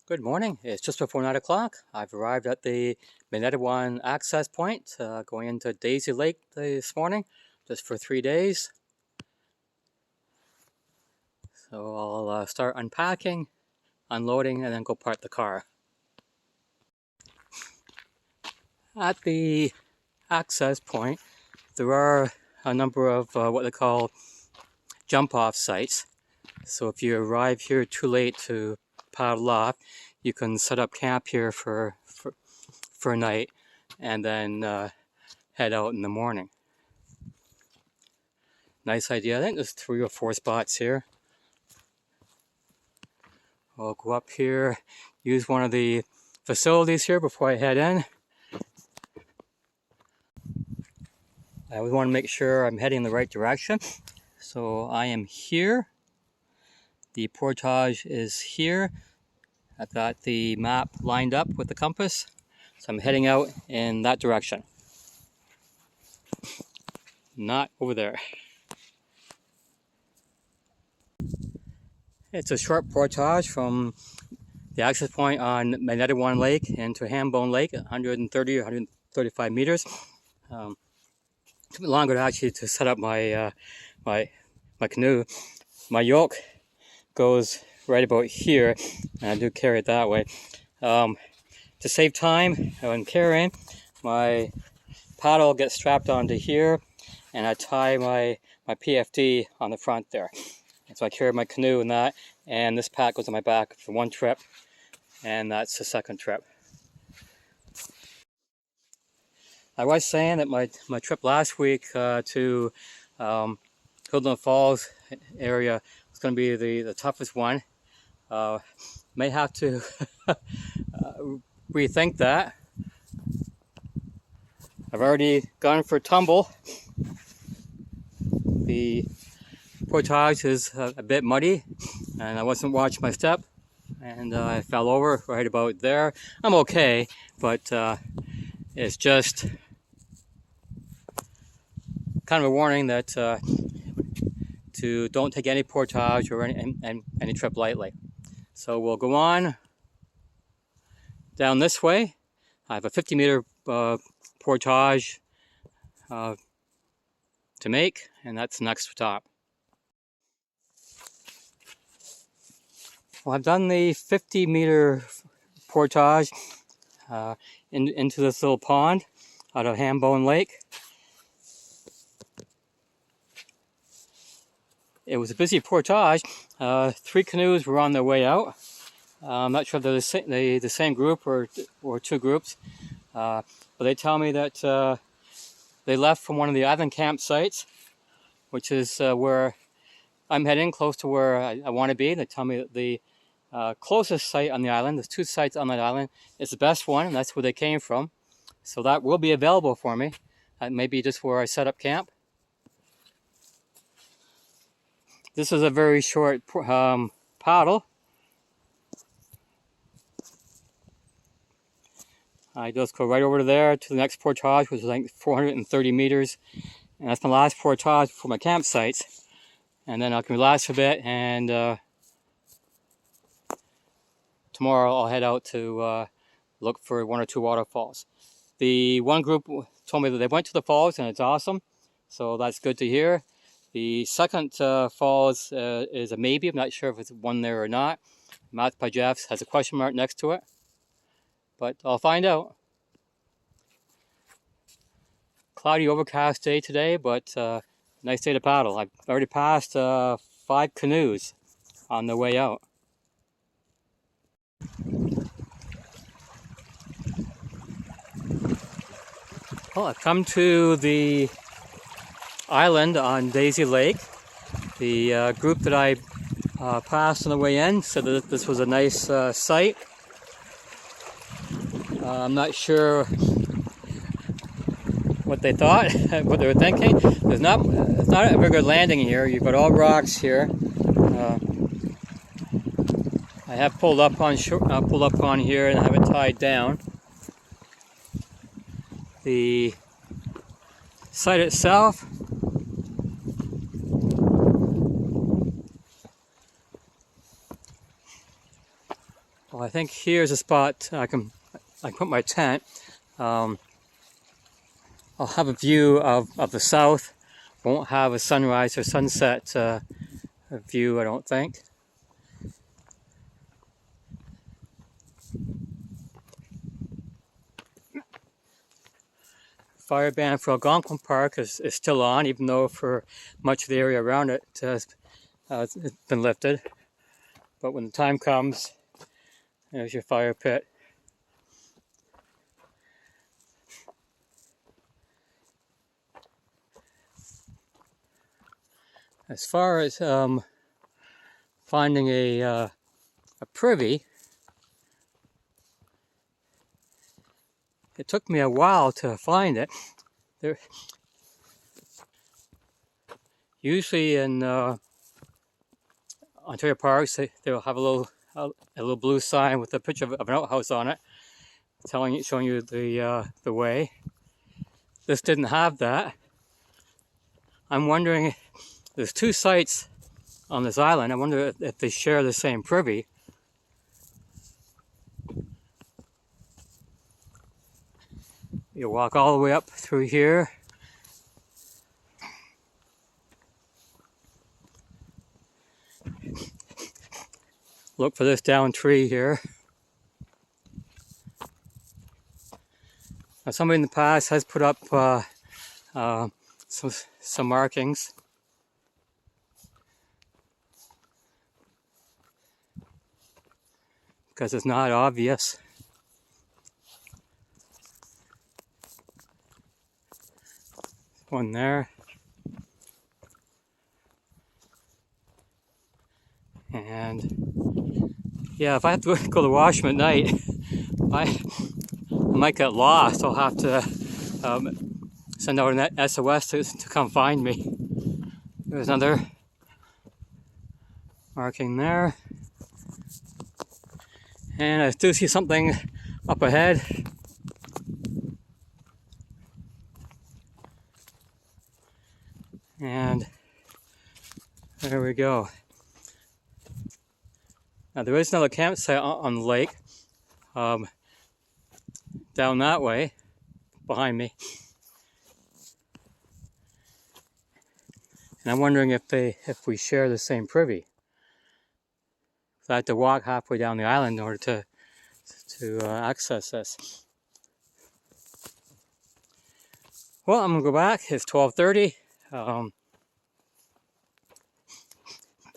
Good morning. It's just before 9 o'clock. I've arrived at the Minnetawan access point going into Daisy Lake this morning just for 3 days. So I'll start unpacking, unloading, and then go park the car. At the access point, there are a number of what they call jump-off sites. So if you arrive here too late to paddle off, you can set up camp here for a night and then head out in the morning. Nice idea. I think there's 3 or 4 spots here. I'll go up here, use one of the facilities here before I head in. I always want to make sure I'm heading in the right direction. So I am here. The portage is here. I've got the map lined up with the compass. So I'm heading out in that direction. Not over there. It's a short portage from the access point on Minnetawan Lake into Hambone Lake, 130 or 135 meters. Took me longer to set up my my canoe. My yoke goes right about here, and I do carry it that way. To save time when carrying, my paddle gets strapped onto here, and I tie my PFD on the front there. And so I carry my canoe in that, and this pack goes on my back for one trip, and that's the second trip. I was saying that my trip last week to Algonquin Falls area was going to be the toughest one. May have to rethink that. I've already gone for a tumble. The portage is a bit muddy, and I wasn't watching my step, and I fell over right about there. I'm okay, but it's just kind of a warning that to don't take any portage or any trip lightly. So we'll go on down this way. I have a 50-meter portage to make, and that's the next stop. Well, I've done the 50-meter portage into this little pond out of Hambone Lake. It was a busy portage. 3 canoes were on their way out. I'm not sure if they're the same group or 2 groups, but they tell me that they left from one of the island campsites, which is where I'm heading, close to where I want to be. They tell me that the closest site on the island, there's 2 sites on that island, is the best one, and that's where they came from. So that will be available for me. That may be just where I set up camp. This is a very short paddle. I just go right over to there to the next portage, which is like 430 meters. And that's my last portage for my campsites. And then I can relax a bit, and tomorrow I'll head out to look for 1 or 2 waterfalls. The one group told me that they went to the falls and it's awesome, so that's good to hear. The second falls is a maybe. I'm not sure if it's one there or not. Maps by Jeffs has a question mark next to it, but I'll find out. Cloudy, overcast day today, but nice day to paddle. I've already passed 5 canoes on the way out. Well, I've come to the island on Daisy Lake. The group that I passed on the way in said that this was a nice site. I'm not sure what they thought, what they were thinking. It's not a very good landing here. You've got all rocks here. I have pulled up on here and have it tied down. The site itself Well, I think here's a spot I can put my tent. I'll have a view of the south. Won't have a sunrise or sunset view, I don't think. Fire ban for Algonquin Park is still on, even though for much of the area around it it's been lifted. But when the time comes, there's your fire pit. As far as finding a privy, it took me a while to find it. There, usually in Ontario parks, they'll have a little blue sign with a picture of an outhouse on it, showing you the way. This didn't have that. I'm wondering, there's two sites on this island. I wonder if they share the same privy. You walk all the way up through here. Look for this down tree here. Now, somebody in the past has put up some markings. Because it's not obvious. One there. And yeah, if I have to go to the washroom at night, I might get lost. I'll have to send out an SOS to come find me. There's another marking there. And I do see something up ahead. And there we go. Now there is another campsite on the lake, down that way, behind me. And I'm wondering if we share the same privy. So I have to walk halfway down the island in order to access this. Well, I'm gonna go back. It's 12:30.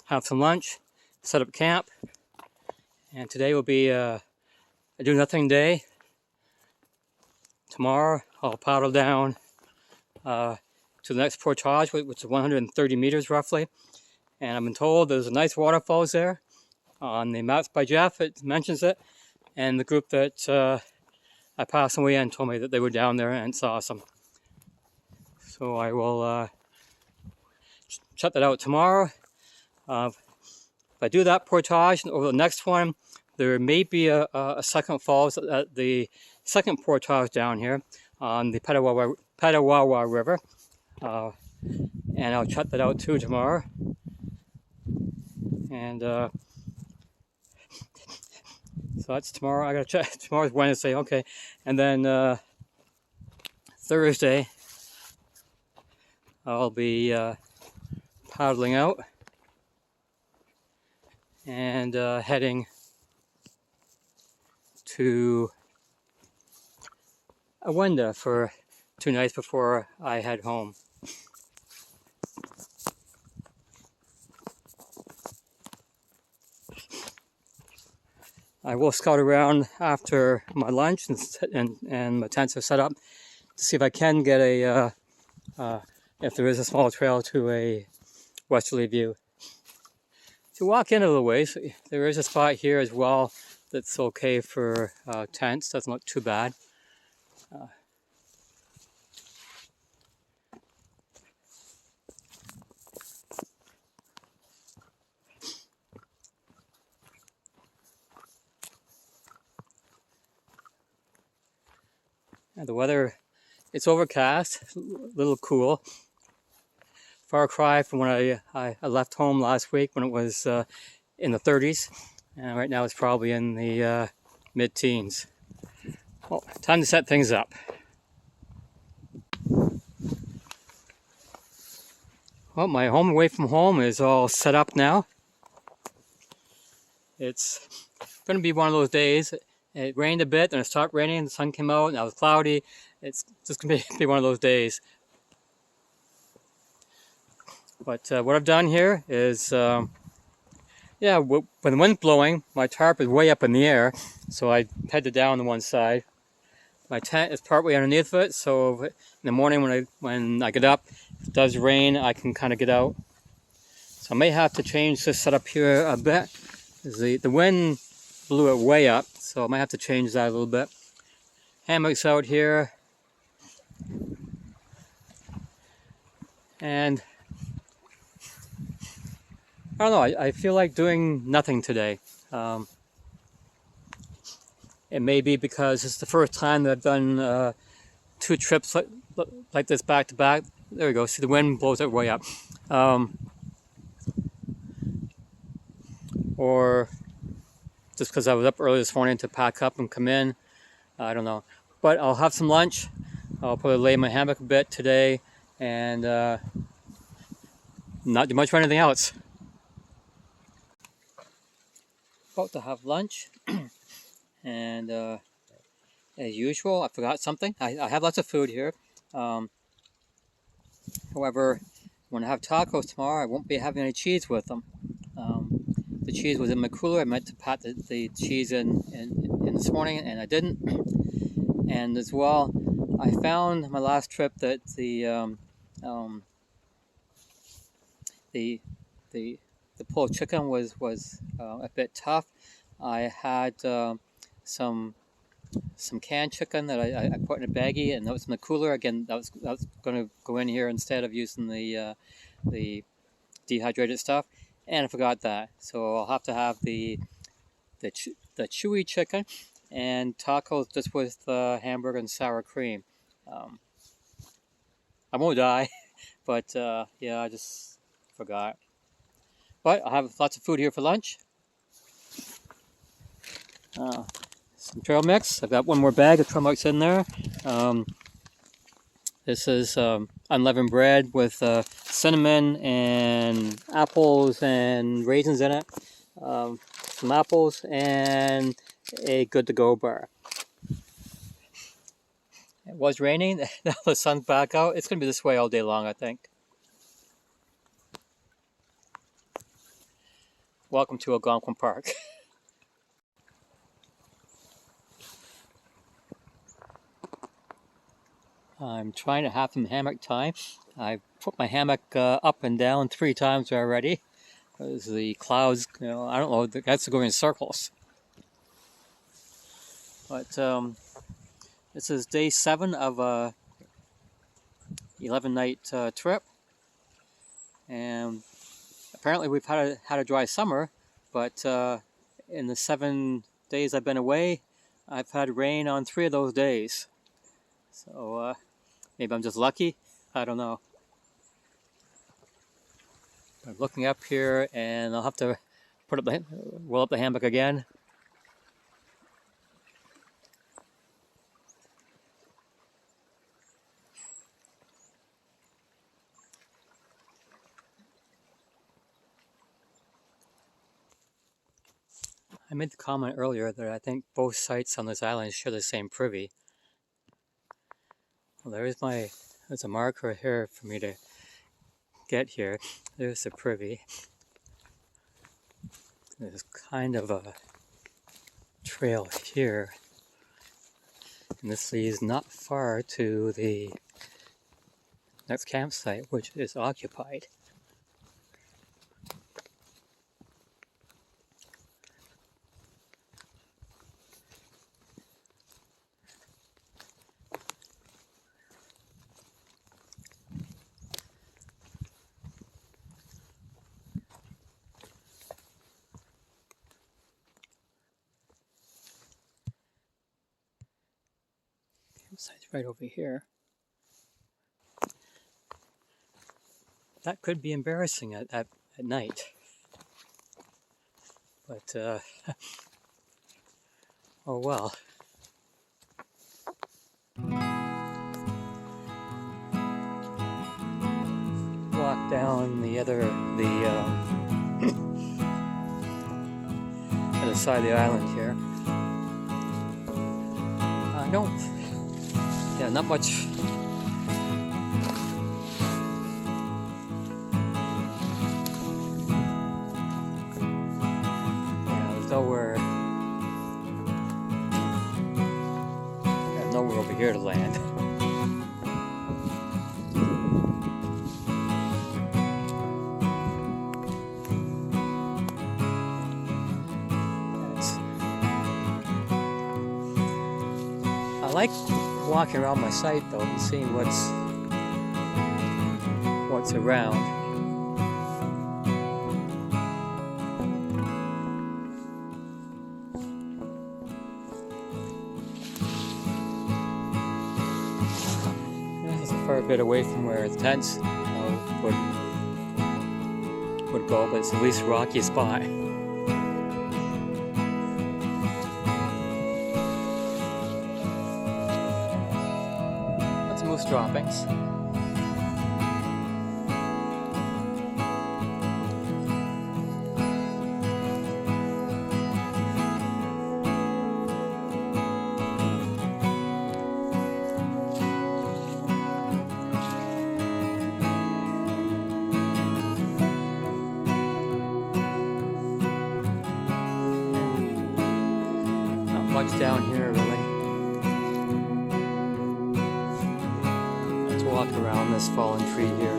Have some lunch, set up camp, and today will be a do nothing day. Tomorrow I'll paddle down to the next portage, which is 130 meters roughly, and I've been told there's a nice waterfalls there. On the maps by Jeff, it mentions it, and the group that I passed away and told me that they were down there and it's awesome. So I will check that out tomorrow. If I do that portage, over the next one, there may be a second falls at the second portage down here on the Petawawa River. And I'll check that out too tomorrow. And so that's tomorrow. I gotta check. Tomorrow's Wednesday, okay. And then Thursday, I'll be paddling out and heading to Awenda for 2 nights before I head home. I will scout around after my lunch and my tents are set up to see if I can get if there is a small trail to a westerly view. To walk in a little ways, there is a spot here as well that's okay for tents, doesn't look too bad. The weather, it's overcast, a little cool. Far cry from when I left home last week when it was in the 30s. And right now it's probably in the mid-teens. Well, time to set things up. Well, my home away from home is all set up now. It's going to be one of those days. It rained a bit, then it stopped raining, the sun came out, and it was cloudy. It's just going to be one of those days. But what I've done here is, when the wind's blowing, my tarp is way up in the air, so I head it down to one side. My tent is partway underneath it, so in the morning when I get up, if it does rain, I can kind of get out. So I may have to change this setup here a bit. The wind blew it way up, so I might have to change that a little bit. Hammocks out here. And I don't know, I feel like doing nothing today. It may be because it's the first time that I've done 2 trips like this back to back. There we go, see the wind blows it way up. Or just because I was up early this morning to pack up and come in. I don't know. But I'll have some lunch. I'll probably lay in my hammock a bit today and not do much of anything else. About to have lunch. And as usual, I forgot something. I have lots of food here. However, when I have tacos tomorrow, I won't be having any cheese with them. The cheese was in my cooler. I meant to pat the cheese in this morning, and I didn't. And as well, I found my last trip that the pulled chicken was a bit tough. I had some canned chicken that I put in a baggie, and that was in the cooler. Again, that was going to go in here instead of using the dehydrated stuff, and I forgot that. So I'll have to have the chewy chicken and tacos just with hamburger and sour cream. I won't die, but yeah, I just forgot. But I have lots of food here for lunch. Some trail mix. I've got one more bag of trail mix in there. This is unleavened bread with cinnamon and apples and raisins in it. Some apples and a good-to-go bar. It was raining. Now the sun's back out. It's going to be this way all day long, I think. Welcome to Algonquin Park. I'm trying to have some hammock time. I've put my hammock up and down 3 times already. Because the clouds, I don't know, that's going in circles. But this is day 7 of a 11-night trip. And apparently we've had a dry summer, but in the 7 days I've been away, I've had rain on 3 of those days. So maybe I'm just lucky. I don't know. I'm looking up here, and I'll have to roll up the hammock again. I made the comment earlier that I think both sites on this island share the same privy. Well, there's a marker here for me to get here. There's the privy. There's kind of a trail here, and this leads not far to the next campsite, which is occupied. Campsite's right over here. That could be embarrassing at night. but oh well. Walk down the other side of the island here. Not much. There's nowhere over here to land. I like walking around my site though and seeing what's around. This is a fair bit away from where the tents would go, but it's the least rocky spot. Moose droppings. Not much down here really. Walk around this fallen tree here.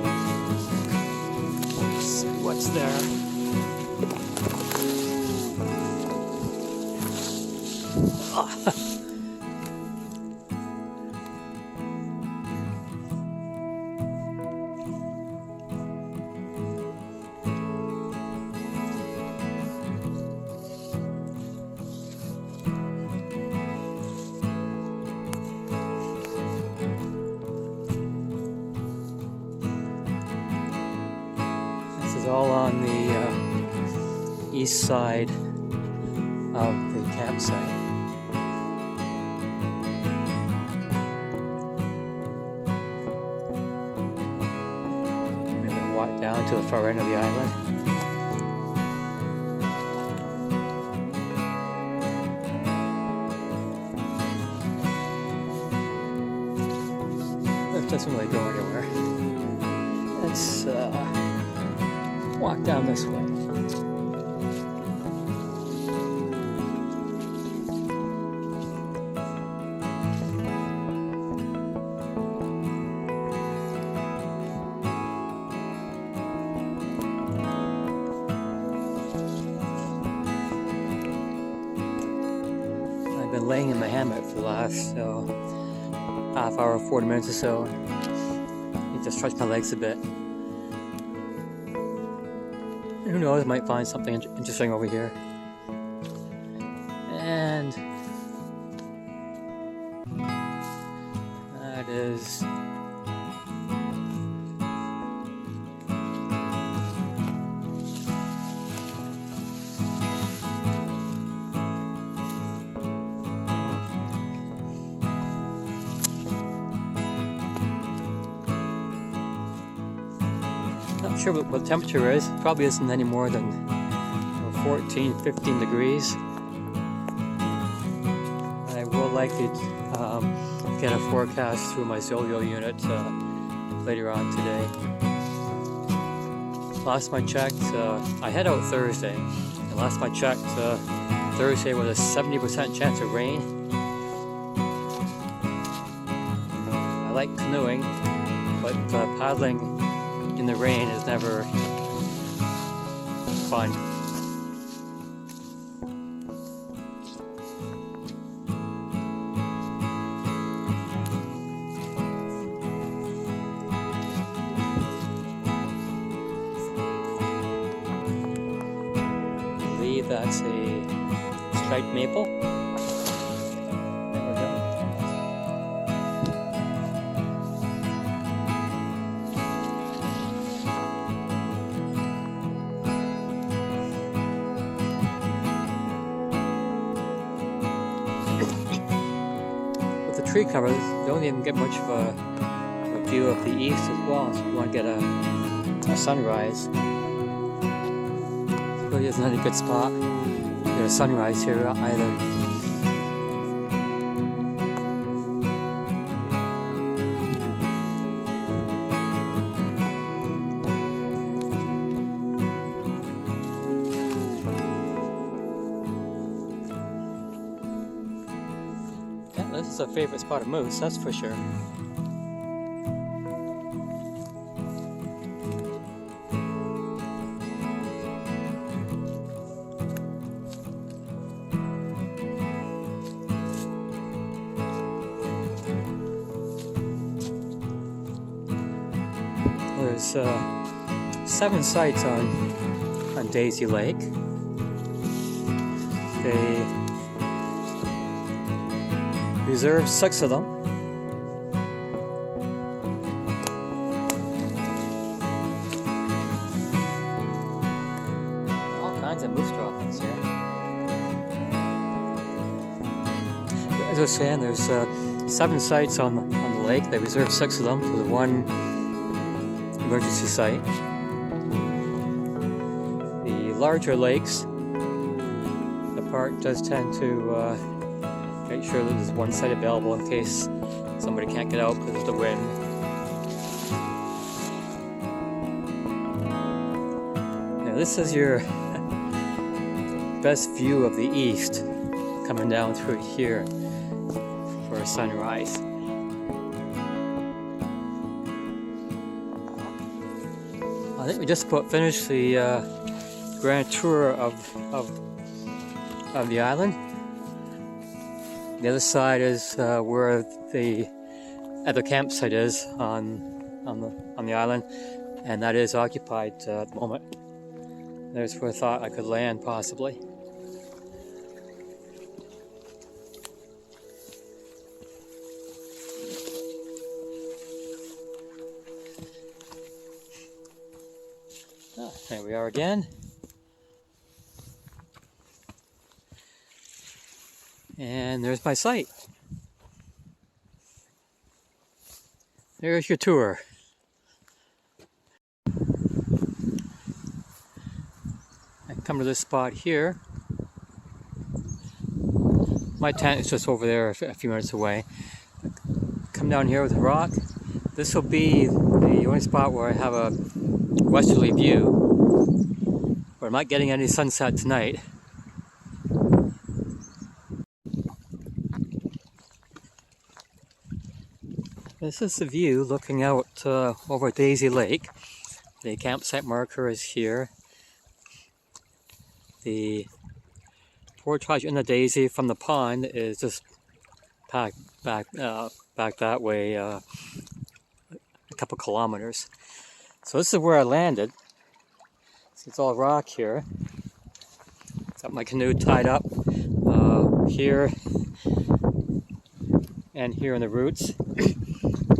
Let's see what's there. All on the east side of the campsite. I'm going to walk down to the far end of the island. That doesn't really go anywhere. Let's walk down this way. I've been laying in my hammock for the last half hour, 40 minutes or so. I need to stretch my legs a bit. Who knows, I might find something interesting over here. And that is not sure what the temperature is. It probably isn't any more than 14, 15 degrees. I will likely get a forecast through my Zolio unit later on today. Last time I checked, I head out Thursday, and last time I checked, Thursday was a 70% chance of rain. I like canoeing, but paddling in the rain is never fun. I believe that's a striped maple. There we go. tree cover, you don't even get much of a view of the east as well. So you want to get a sunrise. It really isn't any good spot to get a sunrise here either. This is a favorite spot of moose, that's for sure. There's 7 sites on Daisy Lake. They reserve 6 of them. All kinds of moose droppings here. As I was saying, there's 7 sites on the lake. They reserve 6 of them for the one emergency site. The larger lakes, the park does tend to make sure that there's one site available in case somebody can't get out because of the wind. Now this is your best view of the east coming down through here for a sunrise. I think we just about finished the grand tour of the island. The other side is where the other campsite is on the island, and that is occupied at the moment. There's where I thought I could land possibly. There we are again. And there's my site. There's your tour. I come to this spot here. My tent is just over there a few minutes away. Come down here with a rock. This will be the only spot where I have a westerly view. But I'm not getting any sunset tonight. This is the view looking out over Daisy Lake. The campsite marker is here. The portage in the Daisy from the pond is just back that way a couple kilometers. So this is where I landed. So it's all rock here. Got my canoe tied up here and here in the roots.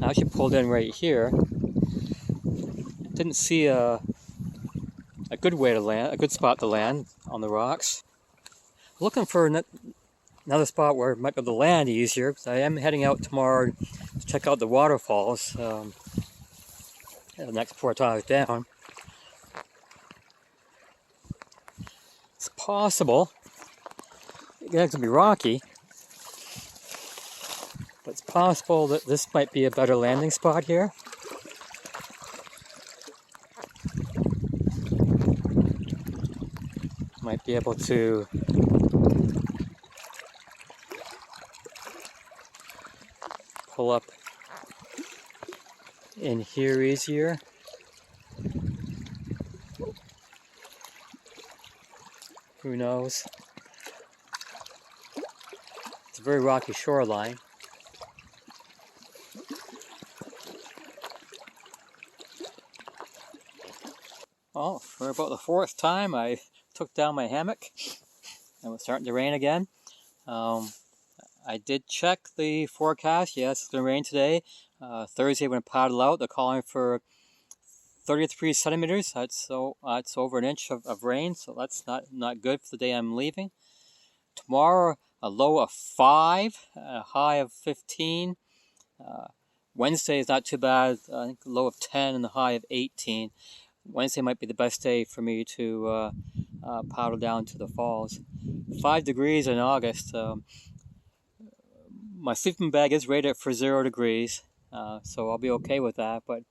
I actually pulled in right here. Didn't see a good way to land, a good spot to land on the rocks. Looking for another spot where I might be able to land easier, because I am heading out tomorrow to check out the waterfalls. The next portage down. It's possible. It's going to be rocky. But it's possible that this might be a better landing spot here. Might be able to pull up in here easier. Who knows? It's a very rocky shoreline. Well, for about the 4th time I took down my hammock and it was starting to rain again. I did check the forecast. Yes, it's going to rain today. Thursday when I paddle out, they're calling for 33 centimeters. That's over an inch of rain, so that's not good for the day I'm leaving. tomorrow a low of 5, a high of 15. Wednesday is not too bad. I think a low of 10 and a high of 18. Wednesday might be the best day for me to paddle down to the falls. 5 degrees in August. My sleeping bag is rated for 0 degrees, so I'll be okay with that. But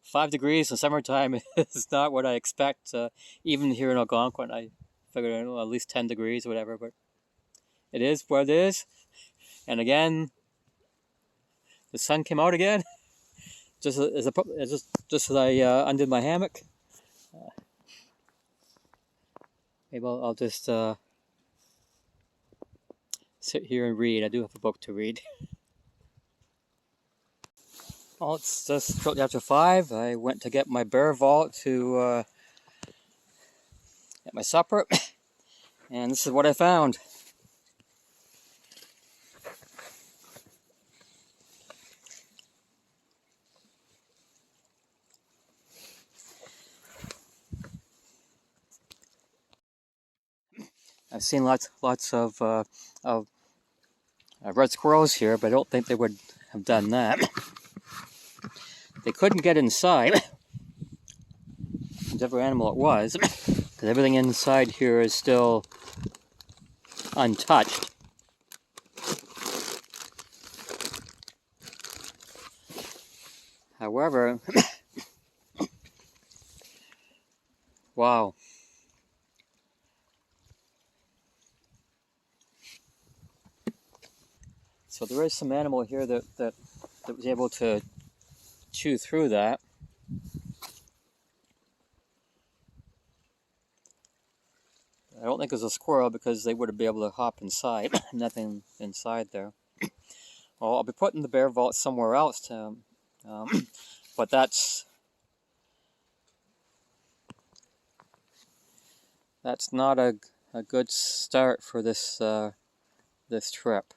5 degrees in summertime is not what I expect. Even here in Algonquin, I figured at least 10 degrees or whatever. But it is what it is. And again, the sun came out again, just as I undid my hammock. Maybe I'll just sit here and read. I do have a book to read. Well, it's just shortly after 5. I went to get my bear vault to get my supper, and this is what I found. I've seen lots of red squirrels here, but I don't think they would have done that. They couldn't get inside, whichever animal it was, because everything inside here is still untouched. However, wow. So there is some animal here that was able to chew through that. I don't think it was a squirrel because they would have been able to hop inside. Nothing inside there. Well, I'll be putting the bear vault somewhere else, but that's not a good start for this this trip.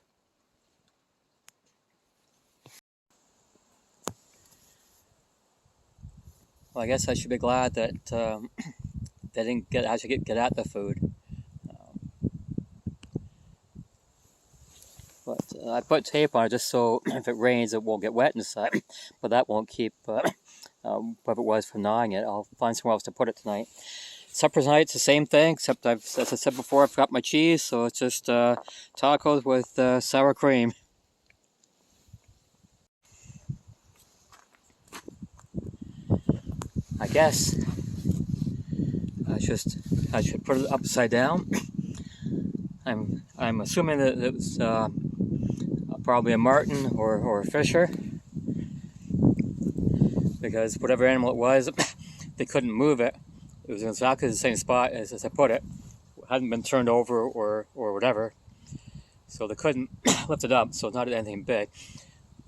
Well, I guess I should be glad that they didn't actually get at the food. But I put tape on it just so if it rains it won't get wet inside. But that won't keep whoever it was from gnawing it. I'll find somewhere else to put it tonight. Supper tonight's the same thing, except as I said before, I forgot my cheese, so it's just tacos with sour cream. I guess I should put it upside down. I'm assuming that it was probably a marten or a fisher, because whatever animal it was, they couldn't move it. It was exactly the same spot as I put it. It hadn't been turned over or whatever, so they couldn't lift it up. So it's not anything big.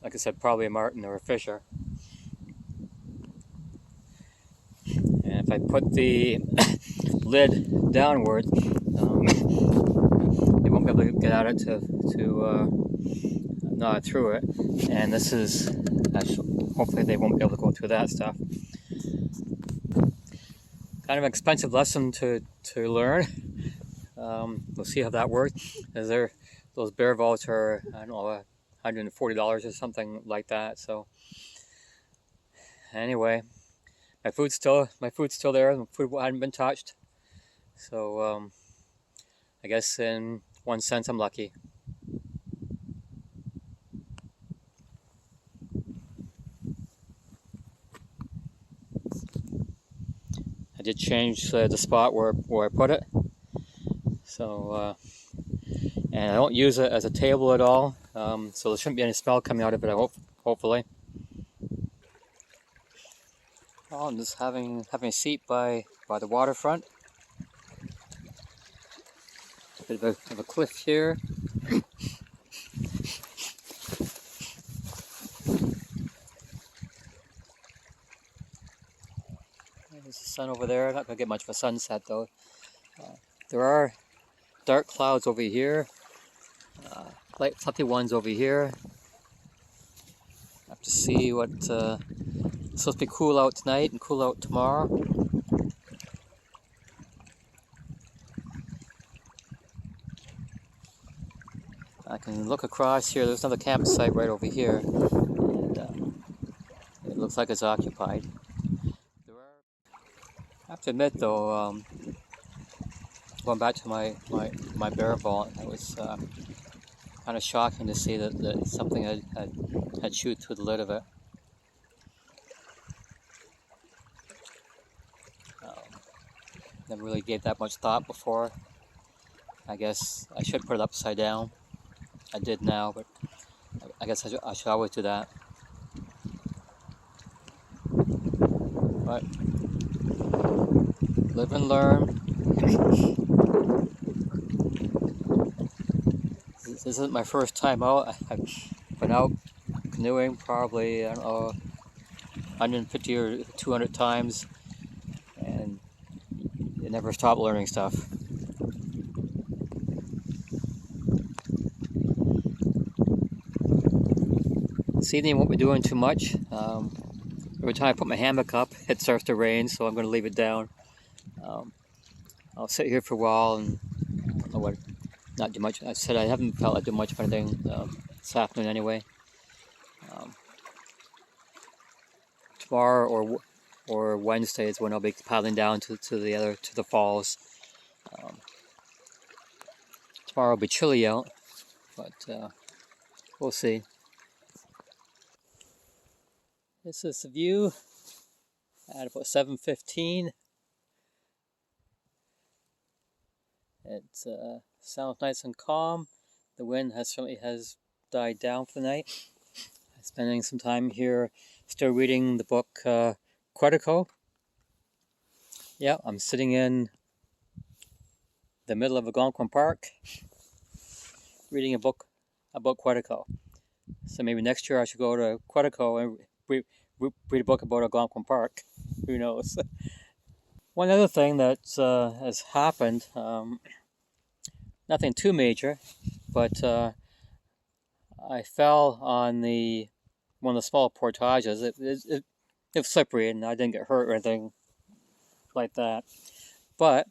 Like I said, probably a marten or a fisher. And if I put the lid downward, they won't be able to get at it to gnaw through it. And this is hopefully they won't be able to go through that stuff. Kind of an expensive lesson to learn. We'll see how that works. Those bear vaults are, I don't know, $140 or something like that. So anyway, my food's still there. The food hadn't been touched. So I guess in one sense I'm lucky. I did change the spot where I put it. So and I don't use it as a table at all. So there shouldn't be any smell coming out of it, hopefully. Oh, I'm just having a seat by the waterfront. A bit of a cliff here. There's the sun over there. Not gonna get much of a sunset though. There are dark clouds over here. Light fluffy ones over here. Have to see what. It's supposed to be cool out tonight and cool out tomorrow. I can look across here. There's another campsite right over here, and it looks like it's occupied. I have to admit, though, going back to my bear vault, it was kind of shocking to see that something had chewed through the lid of it. Never really gave that much thought before. I guess I should put it upside down. I did now, but I guess I should always do that. But live and learn. This isn't my first time out. I've been out canoeing probably, I don't know, 150 or 200 times, and you never stop learning stuff. This evening won't be doing too much. Every time I put my hammock up, it starts to rain, so I'm going to leave it down. I'll sit here for a while and I don't know what, not do much. I said I haven't felt like doing much of anything this afternoon anyway. Tomorrow or Wednesday is when I'll be paddling down to the falls. Tomorrow will be chilly out, but we'll see. This is the view at about 7:15. It sounds nice and calm. The wind certainly has died down for the night. I'm spending some time here still reading the book Quetico. Yeah, I'm sitting in the middle of Algonquin Park reading a book about Quetico. So maybe next year I should go to Quetico and read a book about Algonquin Park. Who knows? One other thing that has happened, nothing too major, but I fell on one of the small portages. It was slippery and I didn't get hurt or anything like that. But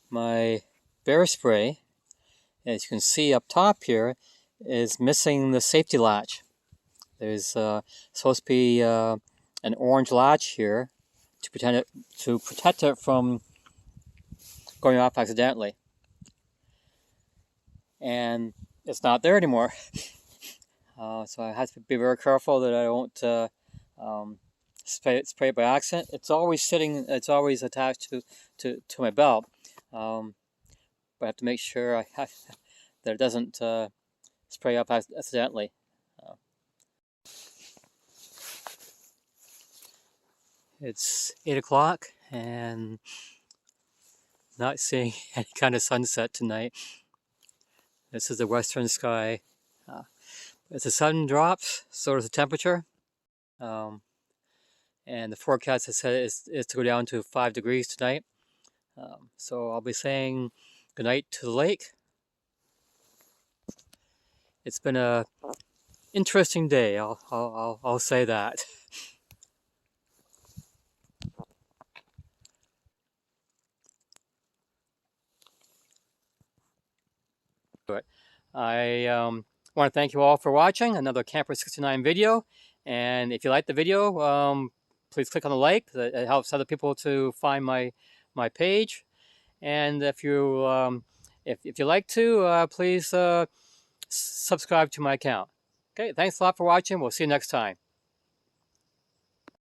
my bear spray, as you can see up top here, is missing the safety latch. There's supposed to be an orange latch here to protect it from going off accidentally, and it's not there anymore. So I have to be very careful that I don't spray it by accident. It's always attached to my belt, but I have to make sure that it doesn't spray up accidentally. It's 8 o'clock and not seeing any kind of sunset tonight. This is the western sky. As the sun drops, so does the temperature. And the forecast has said is to go down to 5 degrees tonight. So I'll be saying goodnight to the lake. It's been a interesting day. I'll say that. I want to thank you all for watching another Camper 69 video, and if you like the video, please click on the like. It helps other people to find my page, and if you like to, please subscribe to my account. Okay, thanks a lot for watching. We'll see you next time.